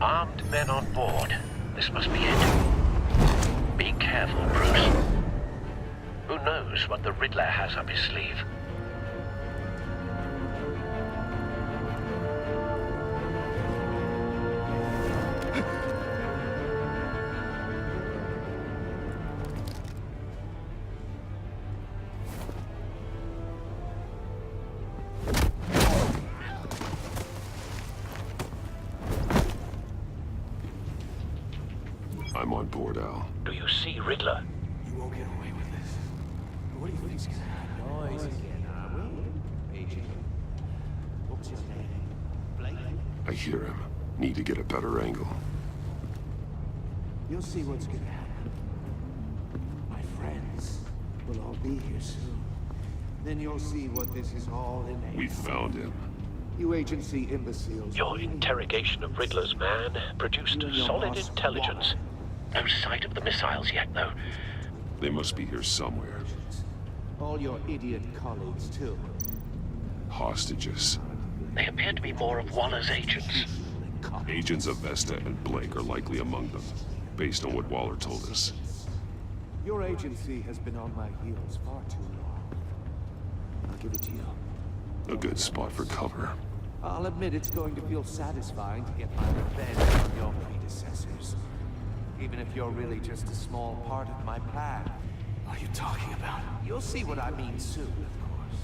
Armed men on board. This must be it. Be careful, Bruce. Who knows what the Riddler has up his sleeve? I'm on board, Al. Do you see Riddler? You won't get away with this. What do you think's gonna happen? Noise again, are we? Agent. What's his name? Blake? I hear him. Need to get a better angle. You'll see what's gonna happen. My friends will all be here soon. Then you'll see what this is all in. We found him. You agency imbeciles. Your interrogation of Riddler's man produced solid intelligence. No sight of the missiles yet, though. They must be here somewhere. All your idiot colleagues, too. Hostages. They appear to be more of Waller's agents. Agents of Vesta and Blake are likely among them, based on what Waller told us. Your agency has been on my heels far too long. I'll give it to you. A good spot for cover. I'll admit it's going to feel satisfying to get my revenge on your predecessors. Even if you're really just a small part of my plan. What are you talking about? You'll see what I mean soon, of course.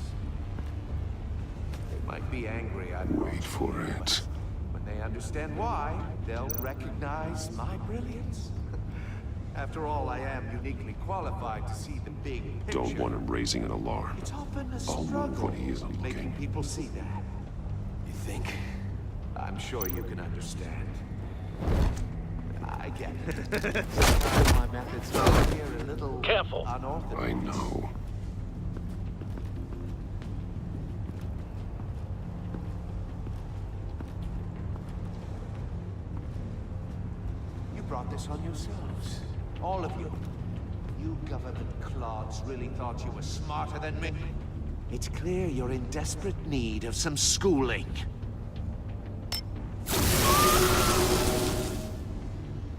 They might be angry I Wait for it. When they understand why, they'll recognize my brilliance. After all, I am uniquely qualified to see the big picture. Don't want him raising an alarm. It's often a I'll struggle move when he isn't making looking. people see that. You think? I'm sure you can understand. I get it. Sometimes my methods appear a little Careful. unorthodox. I know. You brought this on yourselves. All of you. You government clods really thought you were smarter than me. It's clear you're in desperate need of some schooling.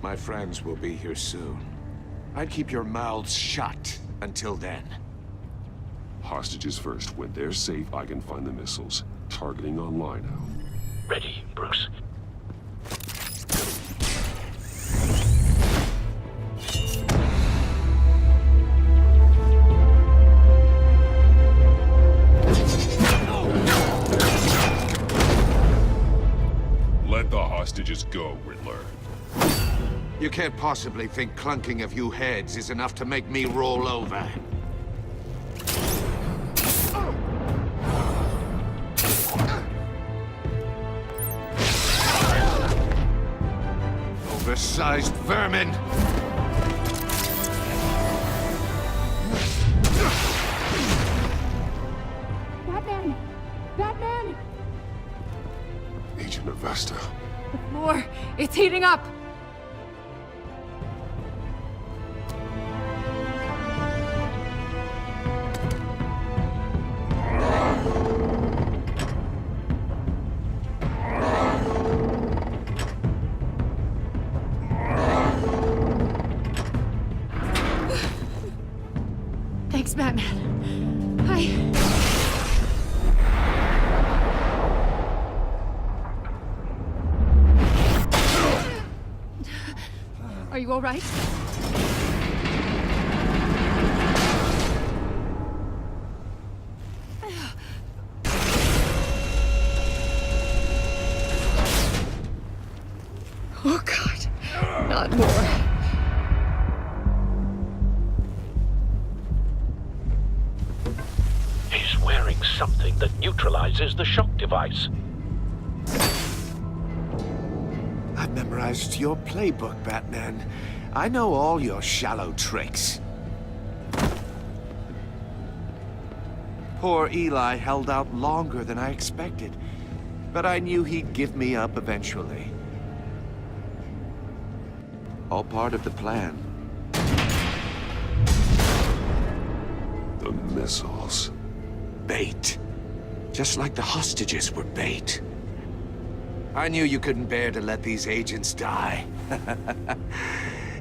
My friends will be here soon. I'd keep your mouths shut until then. Hostages first. When they're safe, I can find the missiles. Targeting online now. Ready, Bruce. Let the hostages go, Riddler. You can't possibly think clunking a few heads is enough to make me roll over. Oversized vermin! Batman! Batman! Agent of Vesta. The floor, it's heating up! Thanks, Batman. Are you all right? Oh, God. Not more. He's wearing something that neutralizes the shock device. I've memorized your playbook, Batman. I know all your shallow tricks. Poor Eli held out longer than I expected, but I knew he'd give me up eventually. All part of the plan. The missiles. Bait. Just like the hostages were bait. I knew you couldn't bear to let these agents die.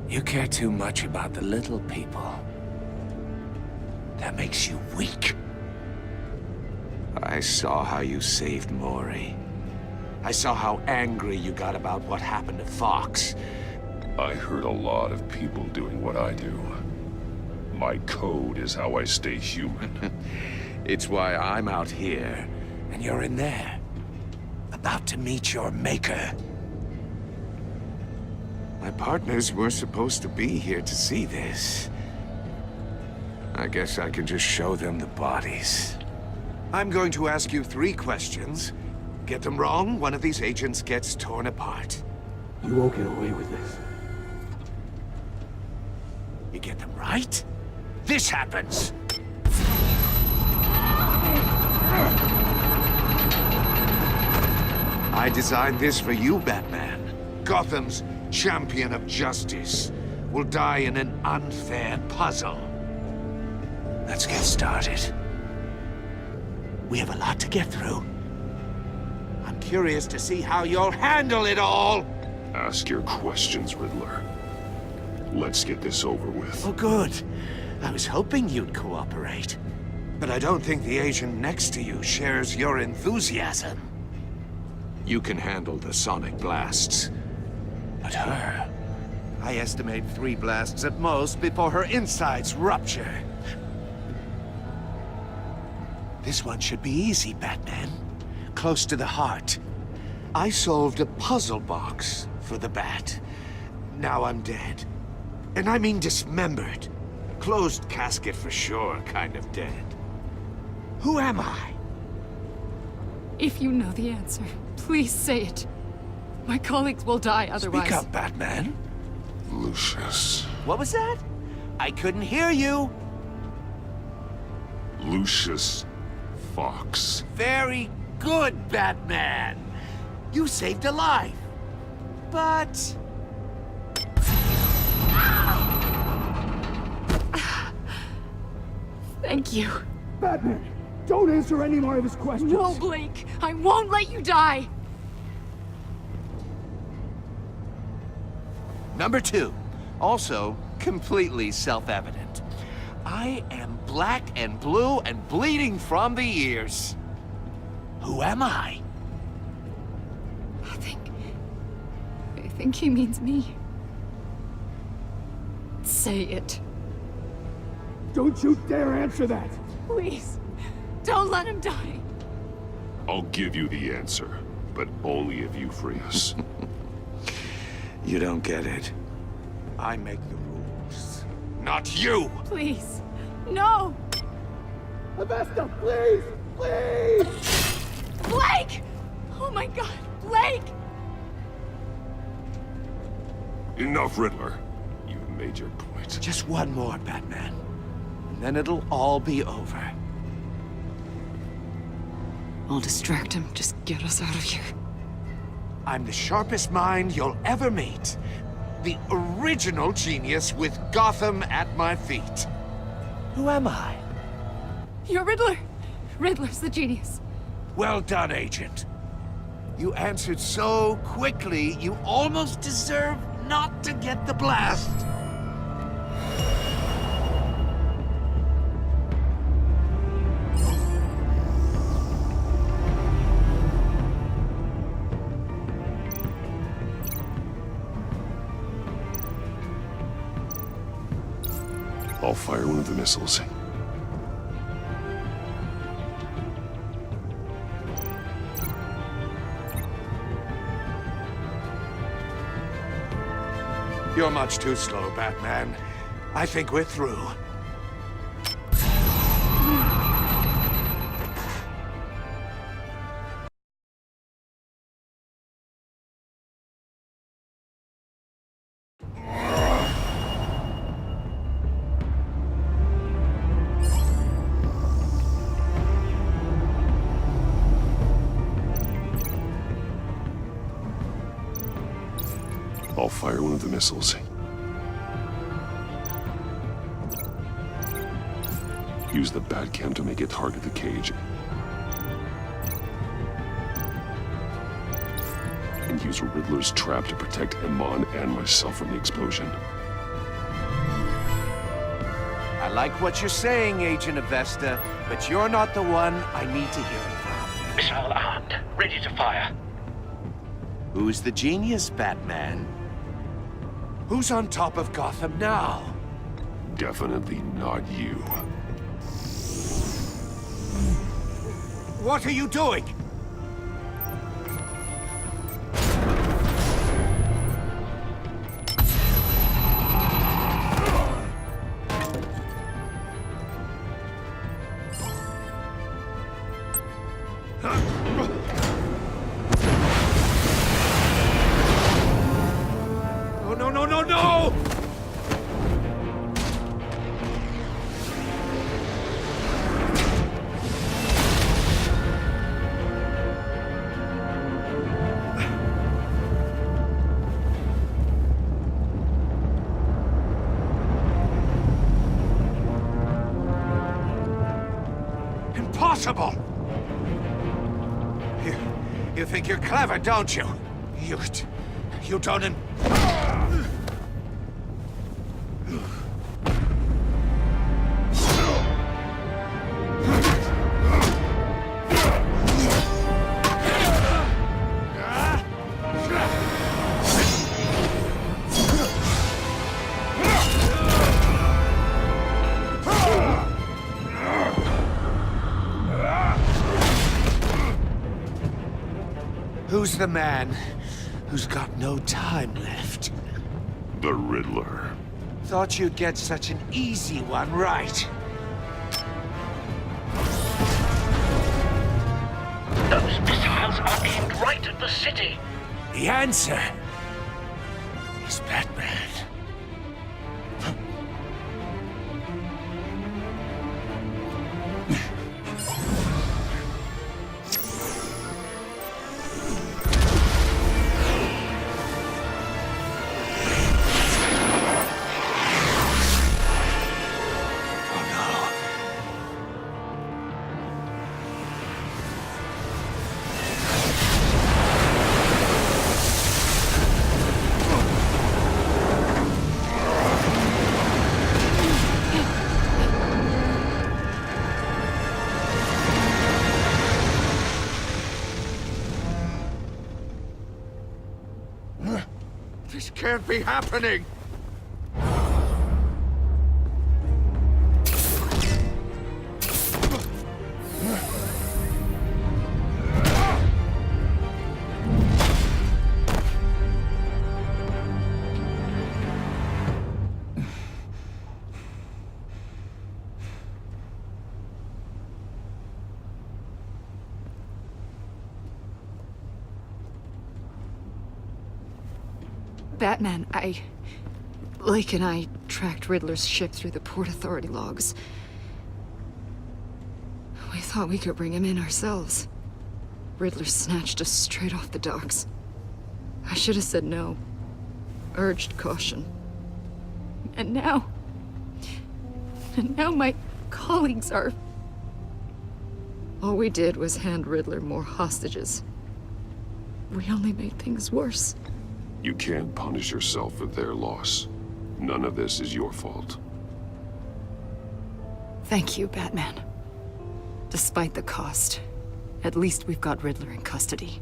You care too much about the little people. That makes you weak. I saw how you saved Mori. I saw how angry you got about what happened to Fox. I heard a lot of people doing what I do. My code is how I stay human. It's why I'm out here, and you're in there. About to meet your maker. My partners were supposed to be here to see this. I guess I can just show them the bodies. I'm going to ask you 3 questions. Get them wrong, one of these agents gets torn apart. You won't get away with this. You get them right, this happens. I designed this for you, Batman. Gotham's champion of justice will die in an unfair puzzle. Let's get started. We have a lot to get through. I'm curious to see how you'll handle it all. Ask your questions, Riddler. Let's get this over with. Oh, good. I was hoping you'd cooperate. But I don't think the agent next to you shares your enthusiasm. You can handle the sonic blasts. But her... I estimate 3 blasts at most before her insides rupture. This one should be easy, Batman. Close to the heart. I solved a puzzle box for the Bat. Now I'm dead. And I mean dismembered. Closed casket for sure, kind of dead. Who am I? If you know the answer, please say it. My colleagues will die otherwise. Speak up, Batman. Lucius. What was that? I couldn't hear you. Lucius Fox. Very good, Batman. You saved a life. But... Thank you. Batman, don't answer any more of his questions. No, Blake. I won't let you die. Number 2. Also, completely self-evident. I am black and blue and bleeding from the ears. Who am I? I think he means me. Say it. Don't you dare answer that! Please. Don't let him die. I'll give you the answer, but only if you free us. You don't get it. I make the rules. Not you! Please. No. Avesta, please! Please! Blake! Oh my God, Blake! Enough, Riddler. You've made your point. Just one more, Batman. And then it'll all be over. I'll distract him. Just get us out of here. I'm the sharpest mind you'll ever meet. The original genius with Gotham at my feet. Who am I? You're Riddler. Riddler's the genius. Well done, Agent. You answered so quickly, you almost deserve not to get the blast. I'll fire one of the missiles. You're much too slow, Batman. I think we're through. I'll fire one of the missiles. Use the Batcam to make it target the cage. use Riddler's trap to protect Iman and myself from the explosion. I like what you're saying, Agent Avesta, but you're not the one I need to hear it from. Missile armed, ready to fire. Who's the genius, Batman? Who's on top of Gotham now? Definitely not you. What are you doing? Oh, no, no, no, no! Impossible! You think you're clever, don't you? You don't... Who's the man who's got no time left? The Riddler. Thought you'd get such an easy one right. Those missiles are aimed right at the city. The answer is Batman. This can't be happening! Batman, Lake and I tracked Riddler's ship through the Port Authority logs. We thought we could bring him in ourselves. Riddler snatched us straight off the docks. I should have said no. Urged caution. And now my colleagues are... All we did was hand Riddler more hostages. We only made things worse. You can't punish yourself for their loss. None of this is your fault. Thank you, Batman. Despite the cost, at least we've got Riddler in custody.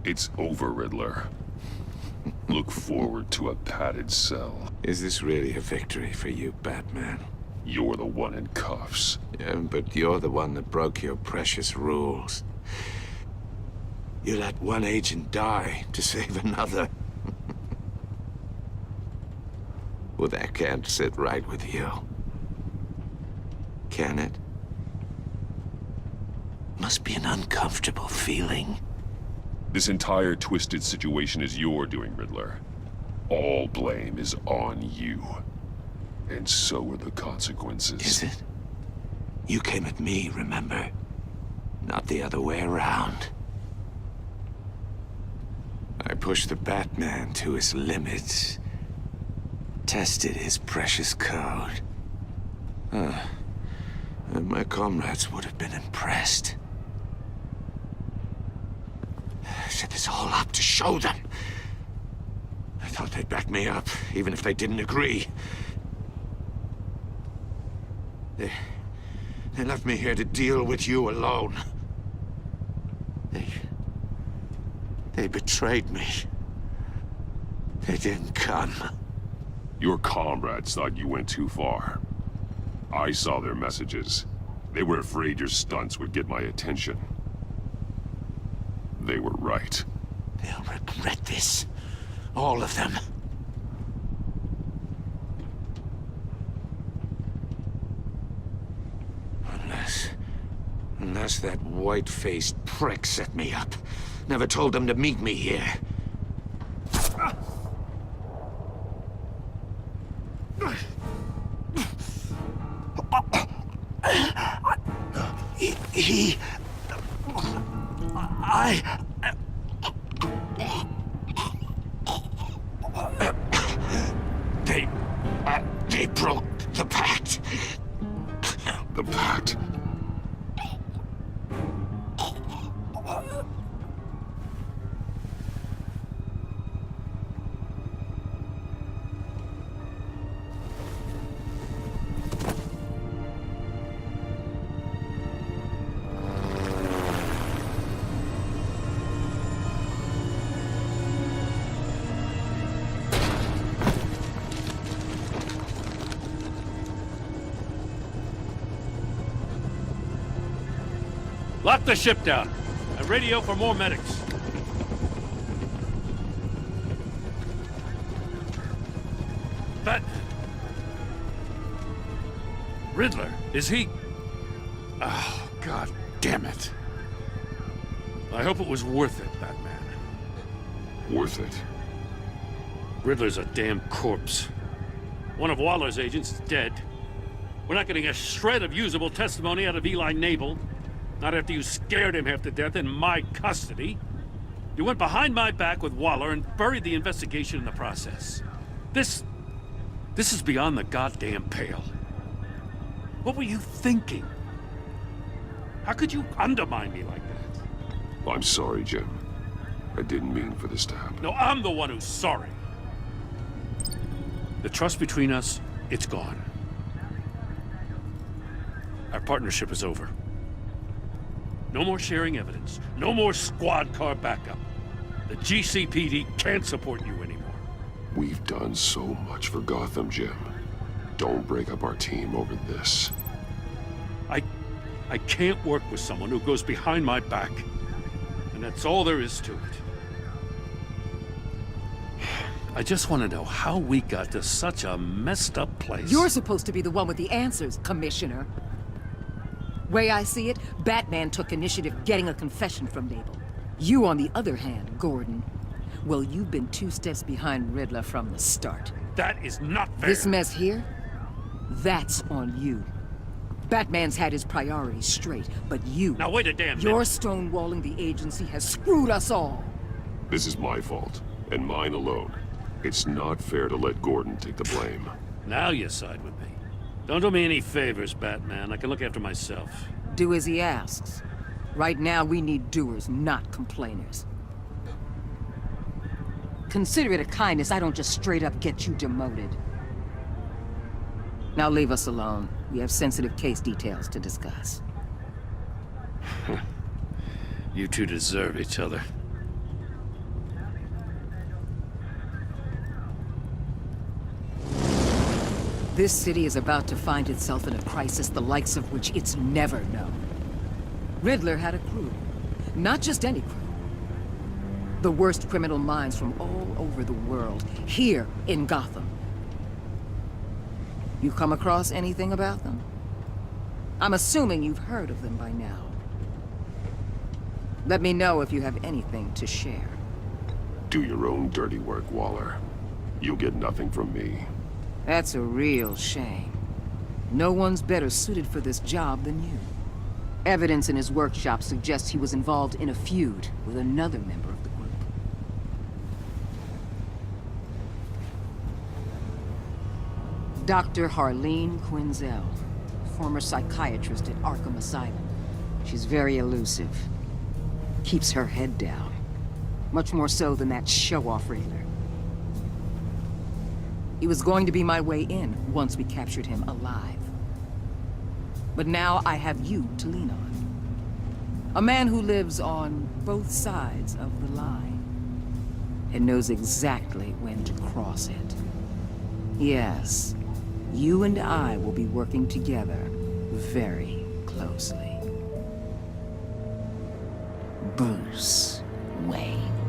It's over, Riddler. Look forward to a padded cell. Is this really a victory for you, Batman? You're the one in cuffs. Yeah, but you're the one that broke your precious rules. You let one agent die to save another. Well, that can't sit right with you. Can it? Must be an uncomfortable feeling. This entire twisted situation is your doing, Riddler. All blame is on you. And so are the consequences. Is it? You came at me, remember? Not the other way around. I pushed the Batman to his limits. tested his precious code. And my comrades would have been impressed. I set this all up to show them. I thought they'd back me up, even if they didn't agree. They left me here to deal with you alone. They betrayed me. They didn't come. Your comrades thought you went too far. I saw their messages. They were afraid your stunts would get my attention. They were right. They'll regret this. All of them. Unless that white-faced prick set me up. Never told them to meet me here. They broke the pact. The pact? Lock the ship down. And radio for more medics. But... Riddler, is he... Oh, God damn it. I hope it was worth it, Batman. Worth it. Riddler's a damn corpse. One of Waller's agents is dead. We're not getting a shred of usable testimony out of Eli Nabel. Not after you scared him half to death in my custody. You went behind my back with Waller and buried the investigation in the process. This is beyond the goddamn pale. What were you thinking? How could you undermine me like that? I'm sorry, Jim. I didn't mean for this to happen. No, I'm the one who's sorry. The trust between us, it's gone. Our partnership is over. No more sharing evidence. No more squad car backup. The GCPD can't support you anymore. We've done so much for Gotham, Jim. Don't break up our team over this. I can't work with someone who goes behind my back. And that's all there is to it. I just want to know how we got to such a messed up place. You're supposed to be the one with the answers, Commissioner. Way I see it, Batman took initiative getting a confession from Nabel. You, on the other hand, Gordon, well, you've been 2 steps behind Riddler from the start. That is not fair. This mess here, that's on you. Batman's had his priorities straight, but you... Now wait a damn minute. Your stonewalling the agency has screwed us all. This is my fault, and mine alone. It's not fair to let Gordon take the blame. Now you side with me. Don't do me any favors, Batman. I can look after myself. Do as he asks. Right now, we need doers, not complainers. Consider it a kindness I don't just straight up get you demoted. Now leave us alone. We have sensitive case details to discuss. You two deserve each other. This city is about to find itself in a crisis the likes of which it's never known. Riddler had a crew. Not just any crew. The worst criminal minds from all over the world, here in Gotham. You come across anything about them? I'm assuming you've heard of them by now. Let me know if you have anything to share. Do your own dirty work, Waller. You'll get nothing from me. That's a real shame. No one's better suited for this job than you. Evidence in his workshop suggests he was involved in a feud with another member of the group. Dr. Harleen Quinzel, former psychiatrist at Arkham Asylum. She's very elusive. Keeps her head down. Much more so than that show-off Riddler. He was going to be my way in once we captured him alive. But now I have you to lean on. A man who lives on both sides of the line and knows exactly when to cross it. Yes, you and I will be working together very closely. Bruce Wayne.